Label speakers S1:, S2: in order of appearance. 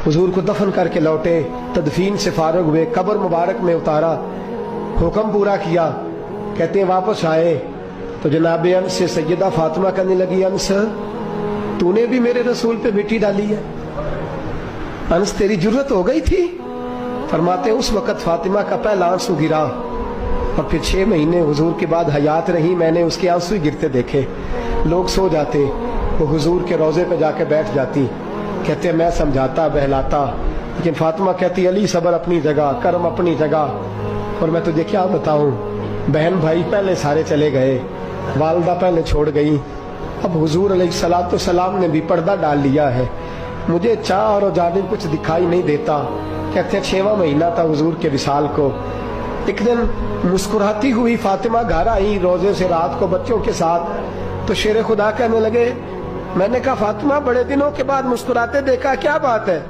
S1: हुजूर को दफन करके लौटे, तदफीन से फारुग हुए, कब्र मुबारक में उतारा, हुक्म पूरा किया। कहते हैं वापस आए तो जनाब अंस से सैयदा फातिमा कहने लगी, अंस तूने भी मेरे रसूल पे मिट्टी डाली है, अंस तेरी जरूरत हो गई थी। फरमाते उस वक़्त फातिमा का पहला आंसू गिरा और फिर 6 महीने हुजूर के बाद हयात रही, मैंने उसके आंसू ही गिरते देखे। लोग सो जाते, वो हुजूर के रोज़े पे जाके बैठ जाती। कहते मैं समझाता बहलाता, लेकिन फातिमा कहती अली सबर अपनी जगह, करम अपनी जगह। और मैं तुझे क्या बताऊं, बहन भाई पहले सारे चले गए, वालदा पहले छोड़ गई, अब हुजूर अलैहिस्सलातु सलाम ने भी पर्दा डाल लिया है, मुझे चाह और जानिब कुछ दिखाई नहीं देता। कहते 6वां महीना था हुजूर के विसाल को। एक दिन मुस्कुराती हुई फातिमा घर आई रोजे से रात को बच्चों के साथ, तो शेर खुदा कहने लगे, मैंने कहा फातिमा बड़े दिनों के बाद मुस्कुराते देखा, क्या बात है?